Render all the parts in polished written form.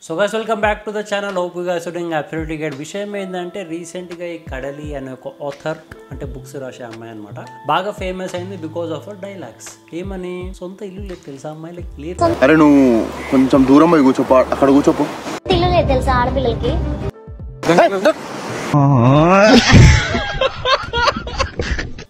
So guys, welcome back to the channel. Hope you guys are doing absolutely great. విషయం ఏంటంటే రీసెంట్గా ఈ కడలి అనే ఒక ఆథర్ అంటే బుక్స్ రాసే అమ్మాయి అనమాట బాగా ఫేమస్ అయింది బికాస్ ఆఫ్ డైలాగ్స్. ఏమని సొంత ఇల్లు లేదు తెలుసా అమ్మాయిలకి లేదు. అరే నువ్వు కొంచెం దూరం పోయి కూర్చోపో, అక్కడ కూర్చోపో. ఇల్లు లేదు తెలుసా ఆడపిల్లలకి.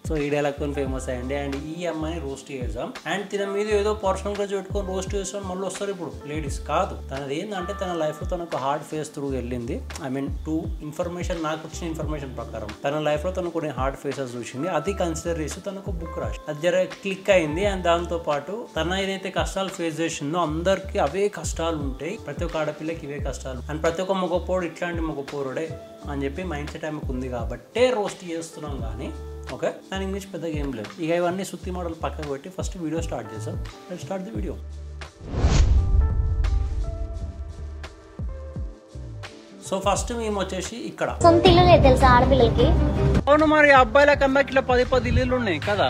సో ఈ డైలాగ్తో ఫేమస్ అయ్యండి. అండ్ ఈ అమ్మాయిని రోస్ట్ చేద్దాం. అండ్ తిన మీద ఏదో పర్సనల్ గా పెట్టుకొని రోస్ట్ చేస్తాం మళ్ళీ వస్తారు ఇప్పుడు లేడీస్ కాదు. తనది ఏంటంటే తన లైఫ్ లో తనకు హార్డ్ ఫేస్ త్రూ వెళ్ళింది. ఐ మీన్ టు ఇన్ఫర్మేషన్, నాకు వచ్చిన ఇన్ఫర్మేషన్ ప్రకారం తన లైఫ్ లో తను కొన్ని హార్డ్ ఫేసెస్ చూసింది. అది కన్సిడర్ చేసి తనకు బుక్ రాసి అది జర క్లిక్ అయింది. అండ్ దాంతో పాటు తన ఏదైతే కష్టాలు ఫేస్ చేసిందో అందరికి అవే కష్టాలు ఉంటాయి, ప్రతి ఒక్క ఆడపిల్లకి ఇవే కష్టాలు, అండ్ ప్రతి ఒక్క మగపోడు ఇట్లాంటి మగపోరుడే అని చెప్పి మైండ్ సెట్ ఆమెకు ఉంది కాబట్టే రోస్ట్ చేస్తున్నాం. కానీ ఓకే, దాని ఇంగ్లీష్ పెద్దగా ఏం లేదు. ఇక ఇవన్నీ సుత్తి మోడల్ పక్కకు పెట్టి ఫస్ట్ వీడియో స్టార్ట్ చేసాం. Let's start the video. So first మేము వచ్చేసి ఇక్కడ సొంత ఇల్లు లేదు తెలుసా ఆడపిల్లలకి. అవును, మరి అబ్బాయిలకు అమ్మాయికి ఇట్లా 10 ఇల్లులు ఉన్నాయి కదా.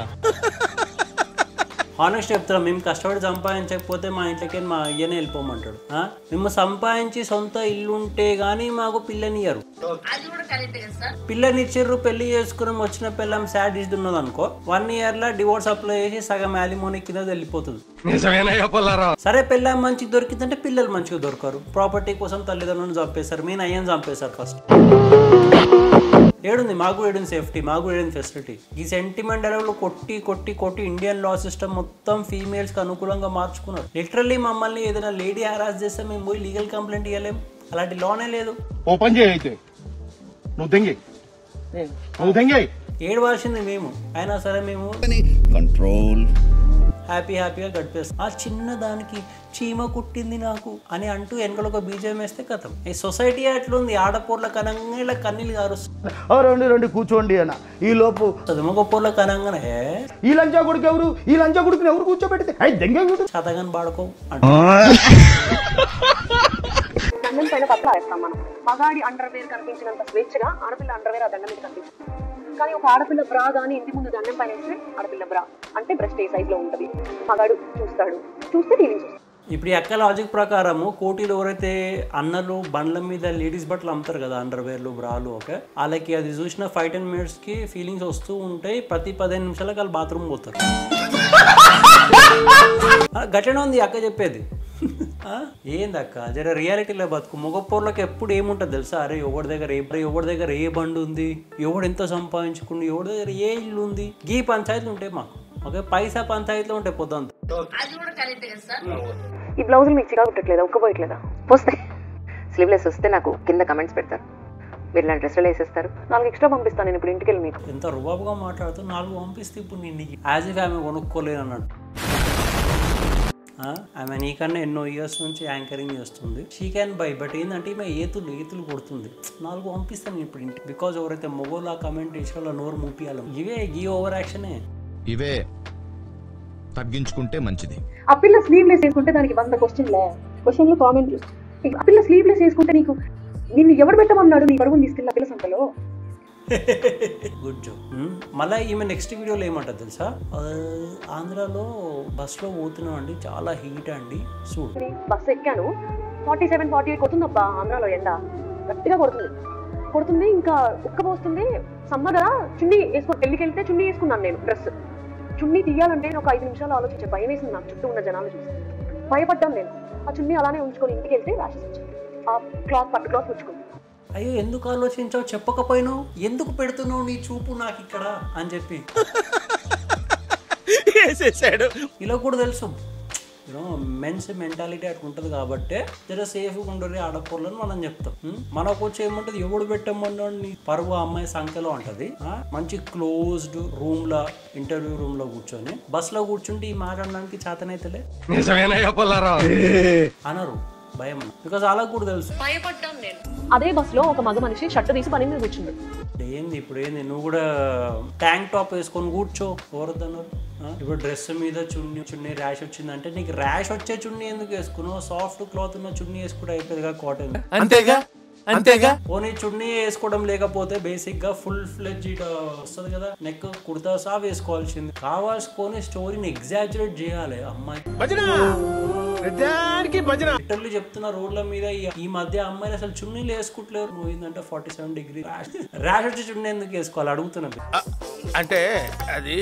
హానెస్ట్ చెప్తాం, మేము కష్టపడి సంపాదించకపోతే మా ఇంట్లోకి మా అయ్యనే వెళ్ళిపోమంటాడు. మేము సంపాదించి సొంత ఇల్లు ఉంటే గానీ మాకు పిల్లనియ్యరు. పిల్లనిచ్చిర్రు, పెళ్లి చేసుకుని వచ్చిన పిల్లం సాడిస్ట్ ఉన్నది అనుకో, 1 year లో డివోర్స్ అప్లై చేసి సగం అలిమోని కింద వెళ్ళిపోతుంది. సరే పిల్లం మంచిగా దొరికిందంటే పిల్లలు మంచిగా దొరకరు. ప్రాపర్టీ కోసం తల్లిదండ్రులను చంపేశారు, మీ అయ్యని చంపేశారు. ఫస్ట్ ఏడుంది మాకు, ఏడుంది సేఫ్టీ, మాకు ఏడుంది ఫెసిలిటీ. ఈ సెంటిమెంట్ డైలాగ్లో కొట్టి కొట్టి కొట్టి ఇండియన్ లా సిస్టమ్ మొత్తం ఫీమేల్స్ కి అనుకూలంగా మార్చుకున్నారు. లిటరల్లీ మమ్మల్ని ఏదైనా లేడీ హరాస్ చేస్తే మేము పోయి లీగల్ కంప్లైంట్ ఇవ్వలేము. అలాంటి లానే లేదు. ఓపెన్ చేయి, ఏడవాల్సింది మేము. అయినా సరే మేము కంట్రోల్ హ్యాపీగా గడిపేస్తాం. ఆ చిన్న దానికి చీమ కుట్టింది నాకు అని అంటూ వెనకలో ఒక బీజం వేస్తే కథం. ఈ సొసైటీ అట్లుంది, ఆడపూర్ల కనంగా ఇలా కన్నీళ్ళు కారుస్తుంది. రండి కూర్చోండి అన్న. ఈ లోపు మగపూర్ల కనంగానే ఈ లంచా కొడుకు ఎవరు, ఈ లంచా కొడుకుని ఎవరు కూర్చోబెడితే చతగాని బాడుకో దండం పైన పత్ర వేస్తాం మనం. మగాడి అండర్వేర్ కనిపించినంత స్వేచ్ఛగా ఆడపిల్ల అండర్వేర్ ఆ దండం మీద కనిపిస్తుంది. కానీ ఒక ఆడపిల్ల బ్రా కానీ ఇంటి ముందు దండం పైన వేస్తే ఆడపిల్ల బ్రా అంటే బ్రెస్ట్ ఏ సైజ్ లో ఉంటది. మగాడు చూస్తే ఫీలింగ్స్ వస్తాయి. ఇప్పుడు ఈ అక్క లాజిక్ ప్రకారము కోటిలో ఎవరైతే అన్నలు బండ్ల మీద లేడీస్ బట్టలు అమ్ముతారు కదా, అండర్వేర్లు బ్రాలు, ఓకే, వాళ్ళకి అది చూసిన 5-10 minutes కి ఫీలింగ్స్ వస్తూ ఉంటాయి. ప్రతి 15 నిమిషాలకు వాళ్ళు బాత్రూమ్ పోతారు. గట్లనే ఉంది అక్క చెప్పేది. ఏందక్క జర రియాలిటీలో బతుకు. మగపోర్లకు ఎప్పుడు ఏముంటుంది తెలుసా? అరే ఎవరి దగ్గర ఏ బండి ఉంది, ఎవడు ఎంత సంపాదించుకుంది, ఎవరి దగ్గర ఏ ఇల్లు ఉంది, ఈ పంచాయతీలు ఉంటాయి మాకు. ఓకే, పైసా పంచాయతీలో ఉంటాయి పొద్దుంతా. ఈ బ్లౌజులు మీకు చిగా కుట్టట్లేదా, ఉక్కపోయట్లేదా? వస్తే స్లీవ్లెస్ వస్తే నాకు కింద కమెంట్స్ పెడతారు, మీరు ఇలాంటి డ్రెస్సులు వేసేస్తారు. 4 ఎక్స్ట్రా పంపిస్తాను నేను ఇప్పుడు ఇంటికి వెళ్ళి. మీకు ఎంత రుబాబుగా మాట్లాడుతూ 4 పంపిస్తే ఇప్పుడు నేను యాజ్ ఇఫ్ ఆమె కొనుక్కోలేను అన్నాడు. ఆమె నీకన్నా ఎన్నో ఇయర్స్ నుంచి యాంకరింగ్ చేస్తుంది. షీ క్యాన్ బై, బట్ ఏంటంటే ఈమె ఏతులు కొడుతుంది. 4 పంపిస్తాను ఇప్పుడు ఇంటికి. బికాజ్ ఎవరైతే మొగోలా కమెంట్ చేసిన నోరు మూపియాలి. ఈ ఓవర్ యాక్షనే ఇవే తగ్గించుకుంటే మంచిది. ఆ పిల్ల స్లీవ్లెస్ వేసుకుంటే దానికి 100 క్వశ్చన్లు కామెంట్లు. ఆ పిల్ల స్లీవ్లెస్ వేసుకుంటే నిన్ను ఎవడు పెట్టమన్నాడు నీ పరుగుని తీసుకెళ్ళి ఆ పిల్ల సంతలో. Good joke. మళ్ళీ ఈమె నెక్స్ట్ వీడియోలో ఏమంటుంది తెలుసా? ఆంధ్రాలో బస్సులో పోతున్నాం అండి, చాలా హీట్ అండి. బస్సు ఎక్కాను, 47-48 కొడుతుందబ్బా ఆంధ్రాలో. ఎండ గట్టిగా కొడుతుంది, ఇంకా ఉక్కపోస్తుంది. సమ్మర్ చున్నీ పెళ్లికి వెళ్తే చున్నీ వేసుకున్నాను నేను. డ్రెస్ చున్నీ తీయాలంటే నేను ఒక 5 నిమిషాలు ఆలోచించే భయం వేసింది నాకు. చుట్టూ ఉన్న జనాలు చూసి భయపడ్డాను నేను. ఆ చున్నీ అలానే ఉంచుకొని ఇంటికి వెళ్తే ర్యాషెస్ వచ్చాయి. ఆ పట్టు క్లాత్ ఉంచుకుంది. అయ్యో ఎందుకు ఆలోచించావు, చెప్పకపోయినావు, ఎందుకు పెడుతున్నావు నీ చూపు నాకు ఇక్కడ అని చెప్పి ఇలా కూడా తెలుసు. మెన్స్ మెంటాలిటీ అట్లా ఉంటుంది కాబట్టి జర సేఫ్గా ఉండరు ఆడపూర్లని మనం చెప్తాం. మనకు వచ్చి ఏముంటది, ఎవడు పెట్టమని పరువు అమ్మాయి సంఖ్యలో ఉంటది. మంచి క్లోజ్డ్ రూమ్ లా, ఇంటర్వ్యూ రూమ్ లో కూర్చొని బస్ లో కూర్చుంటే ఈ మాట్లాడడానికి చేతనైతేలే అనరు, భయం. బికాస్ అలా కూడా తెలుసు. అదే బస్ లో ఒక మగ మనిషి షర్ట్ తీసి పని మీద కూర్చుంది. ఇప్పుడు ఏంది నువ్వు కూడా ట్యాంక్ టాప్ వేసుకొని కూర్చో, ఎవరొద్దన్నారు? ఇప్పుడు డ్రెస్ మీద చున్నీ ర్యాష్ వచ్చిందంటే నీకు ర్యాష్ వచ్చే చున్నీ ఎందుకు వేసుకున్నావు? సాఫ్ట్ క్లాత్ ఉన్న చున్నీ వేసుకుంటే అయిపోయిందిగా, కాటన్. అంతేగా పోనీ చున్నీ వేసుకోవడం లేకపోతే బేసిక్ గా ఫుల్ ఫ్లెడ్జ్ వస్తుంది కదా, నెక్ కుర్తా సా వేసుకోవాల్సింది. కావాల్సుకొని స్టోరీని ఎగ్జాజరేట్ చేయాలి అమ్మాయి. లిటరల్లీ చెప్తున్న రోడ్ల మీద ఈ మధ్య అమ్మాయిలు అసలు చున్నీలు వేసుకుంటలేరు. పోయిందంటే 47 డిగ్రీ ర్యాష్ వచ్చి చున్నీ ఎందుకు వేసుకోవాలి అడుగుతున్నా. అంటే అది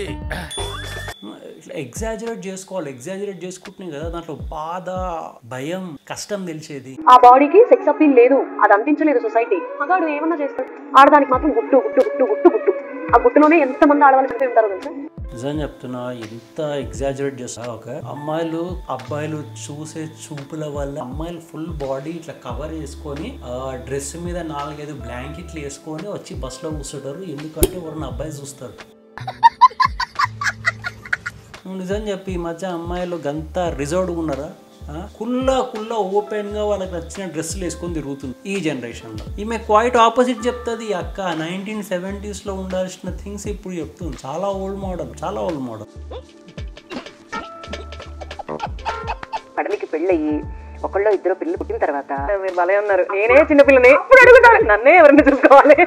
ఇట్లా ఎగ్జాజరేట్ చేసుకుంటున్నాయి కదా, దాంట్లో బాధ, భయం, కష్టం తెలిసేది. ఆ బాడీకి సెక్స్ అపీల్ లేదు, అది అందించలేదు సొసైటీ. మగాడు ఏమన్నా చేస్తాడు, ఆడదానికి మాత్రం గుట్టు గుట్టు గుట్టు గుట్టు గుట్టు. ఆ గుట్టులోనే ఎంతమంది ఆడవాళ్ళు చంపి ఉంటారో తెలుసా. నిజం చెప్తున్నా, ఎంత ఎగ్జాజరేట్ చేస్తా. ఒక అమ్మాయిలు అబ్బాయిలు చూసే చూపుల వల్ల అమ్మాయిలు ఫుల్ బాడీ ఇట్లా కవర్ చేసుకొని డ్రెస్ మీద 4-5 బ్లాంకెట్లు వేసుకొని వచ్చి బస్సులో కూర్చుంటారు. ఎందుకంటే ఎవరిని అబ్బాయి చూస్తారు. నిజం చెప్పి ఈ మధ్య అమ్మాయిలు గంత రిజర్వ్డ్గా ఉన్నారా? కుల్ల ఓపెన్ గా వాళ్ళకి నచ్చిన డ్రెస్సులు వేసుకొని తిరుగుతుంది ఈ జనరేషన్ లో. ఈమె క్వైట్ ఆపోజిట్ చెప్తుంది. అక్క 1970s లో ఉండాల్సిన థింగ్స్ ఇప్పుడు చెప్తుంది. చాలా ఓల్డ్ మోడల్. పడలికి పెళ్ళయ్యి ఒకళ్ళో ఇద్దరు పిల్లలు పుట్టిన తర్వాత మీరు భలే ఉన్నారు, నేనే చిన్నపిల్లని ఇప్పుడు అడుగుతారు, నన్నే ఎవరిని చూసుకోవాలి.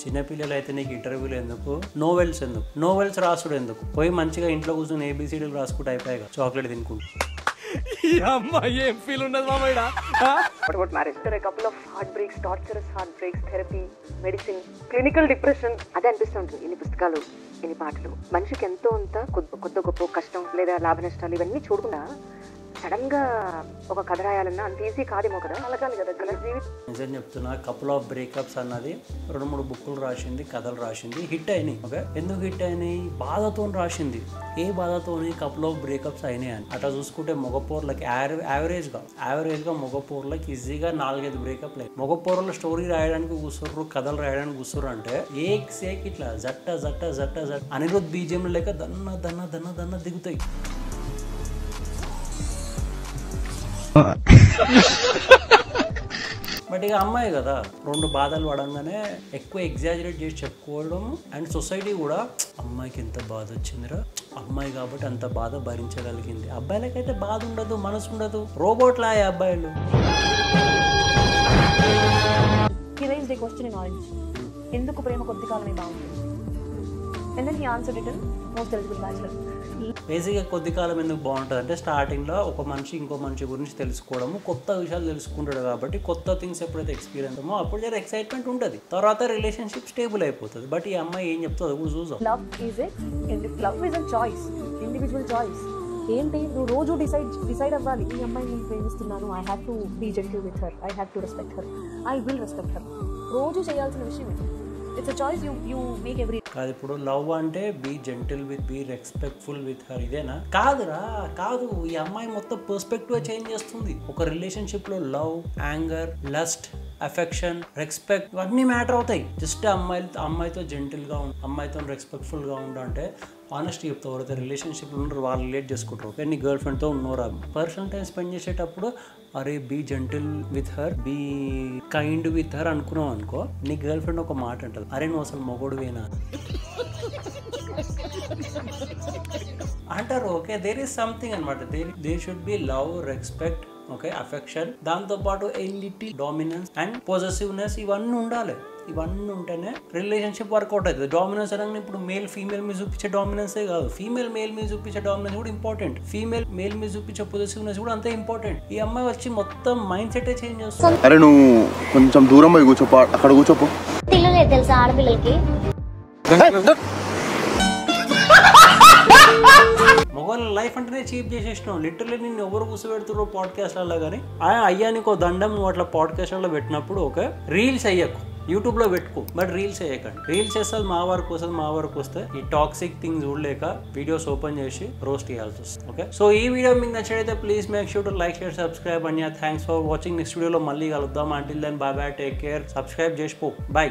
చిన్నపిల్లలు అయితే నీకు ఇంటర్వ్యూలు ఎందుకు, నోవెల్స్ రాసుడు ఎందుకు? పోయి మంచిగా ఇంట్లో కూర్చొని ABCDలు రాసుకుంటూ అయిపోయాయి, చాక్లెట్ తినుకుంటూ. ఏం ఫీల్ ఉన్నది మామయ్య? What about marriage? There are a couple of heartbreaks, torturous heartbreaks, therapy, medicine, clinical depression. అదే అనిపిస్తుంటుంది. ఇన్ని పుస్తకాలు, ఇన్ని పాటలు, మనిషికి ఎంతో అంత కొద్ది గొప్ప కష్టం లేదా లాభ నష్టాలు ఇవన్నీ చూడకుండా సడన్ గా ఒక కథ రాయాలన్నా అంత ఈజీ కాదేమో కదా. అలాగాలి కదా జీవితం. నిజం చెప్తున్నా, కపుల్ ఆఫ్ బ్రేకప్స్ అన్నది 2-3 బుక్కులు రాసింది, కథలు రాసింది, హిట్ అయినాయి. ఓకే, ఎందుకు హిట్ అయినాయి? బాధతో రాసింది. ఏ బాధతోని కపుల్ ఆఫ్ బ్రేకప్స్ అయినాయి అని అట్లా చూసుకుంటే మగపోర్లకి యావరేజ్ గా మగపోర్లకి ఈజీగా 4-5 బ్రేకప్లు అయ్యాయి. మగపోర్ల స్టోరీ రాయడానికి కూర్చోర్రు, కథలు రాయడానికి కూర్చోర్రు అంటే ఏక్ ఇట్లా జట్ట అనిరుద్ధ్ బీజియం లేక దన్న దిగుతాయి. బట్ ఇక అమ్మాయి కదా, 2 బాధలు పడంగానే ఎక్కువ ఎగ్జాజరేట్ చేసి చెప్పుకోవడం. అండ్ సొసైటీ కూడా అమ్మాయికి ఎంత బాధ వచ్చిందిరా, అమ్మాయి కాబట్టి అంత బాధ భరించగలిగింది. అబ్బాయిలకైతే బాధ ఉండదు, మనసు ఉండదు, రోబోట్లా అబ్బాయిలు. ఎందుకు ప్రేమ కొద్ది కాలమే బాగుంది? And then he answered it in most eligible bachelor. బేసిక్గా కొద్ది కాలం ఎందుకు బాగుంటుంది అంటే, స్టార్టింగ్లో ఒక మనిషి ఇంకో మనిషి గురించి తెలుసుకోవడము, కొత్త విషయాలు తెలుసుకుంటాడు కాబట్టి కొత్త థింగ్స్ ఎప్పుడైతే ఎక్స్పీరియన్స్ అమ్మో అప్పుడు జర ఎక్సైట్మెంట్ ఉంటుంది. తర్వాత రిలేషన్షిప్ స్టేబుల్ అయిపోతుంది. బట్ ఈ అమ్మాయి ఏం చెప్తుందో కూడా చూసాం. Love is a choice, individual choice. ఏంటి, నువ్వు రోజు డిసైడ్ అవ్వాలి, ఈ అమ్మాయిని నేను ప్రేమిస్తున్నాను, I have to be gentle with her, I have to respect her, I will respect her. రోజు చేయాల్సిన విషయం ఇది. It's a choice, you make every. కాదు, ఇప్పుడు లవ్ అంటే be gentle with, be respectful with her, ఇదేనా? కాదు. ఈ అమ్మాయి మొత్తం పర్స్పెక్టివ్ చేంజ్ చేస్తుంది. ఒక రిలేషన్షిప్ లో love, anger, lust, affection, respect ఇవన్నీ మ్యాటర్ అవుతాయి. జస్ట్ అమ్మాయితో జెంటిల్ గా ఉండి, అమ్మాయితో రెస్పెక్ట్ఫుల్ గా ఉండంటే ఆనెస్టీ చెప్తా. ఎవరైతే రిలేషన్షిప్లో ఉన్నారో వాళ్ళు రిలేట్ చేసుకుంటారు. కానీ నీ గర్ల్ ఫ్రెండ్తో ఉన్నారా, పర్సనల్ టైం స్పెండ్ చేసేటప్పుడు అరే be gentle with her, be kind with her అనుకున్నావు అనుకో, నీ గర్ల్ ఫ్రెండ్ ఒక మాట అంటది, అరే నువ్వు అసలు మొగోడువేనా అంటారు. ఓకే, దేర్ ఈస్ సంథింగ్ అనమాట. There should be love, respect, okay, affection, దాంతోపాటు ఎలిటీ, డామినెన్స్ అండ్ పొజెసివ్నెస్ ఇవన్నీ ఉండాలి. ఇవన్నీ ఉంటేనే రిలేషన్షిప్ వర్కౌట్ అవుతుంది. డామినెన్స్ అనగానే ఇప్పుడు మేల్ ఫీమేల్ మీద చూపించే డామినెన్సే కాదు, ఫీమేల్ మేల్ మీద చూపించే డామినెన్స్ కూడా ఇంపార్టెంట్, ఫీమేల్ మేల్ మీద చూపించే పొజిటివ్నెస్ కూడా అంతే ఇంపార్టెంట్. ఈ అమ్మాయి వచ్చి మొత్తం మైండ్ సెట్ చేంజ్ చేస్తుంది. అరే నువ్వు కొంచెం దూరం పోయి కూర్చోపో, అక్కడ కూర్చోపో. ఇల్లు లేదు తెలుసా ఆడపిల్లలకి. మొగోళ్ళ లైఫ్ అంటేనే చీప్ చేసేసినావు. లిటరల్లీ నిన్ను ఎవరు కూర్చోబెడుతున్నారు పాడ్కాస్ట్లలో కానీ, అయ్యా నీకు దండం నువ్వు అట్లా పాడ్కాస్ట్లలో పెట్టినప్పుడు ఓకే రీల్స్ అయ్యకు, యూట్యూబ్లో పెట్టుకో, బట్ రీల్స్ వేయకండి. రీల్స్ చేస్తుంది మా వరకు వస్తే ఈ టాక్సిక్ థింగ్స్ చూడలేక వీడియోస్ ఓపెన్ చేసి రోస్ట్ చేయాల్సి వస్తుంది. ఓకే, సో ఈ వీడియో మీకు నచ్చినైతే please make sure to like, share, subscribe. And thanks for watching. Next వీడియోలో మళ్ళీ కలుద్దాం. Until then bye bye, take care, subscribe చేసిపో, బై.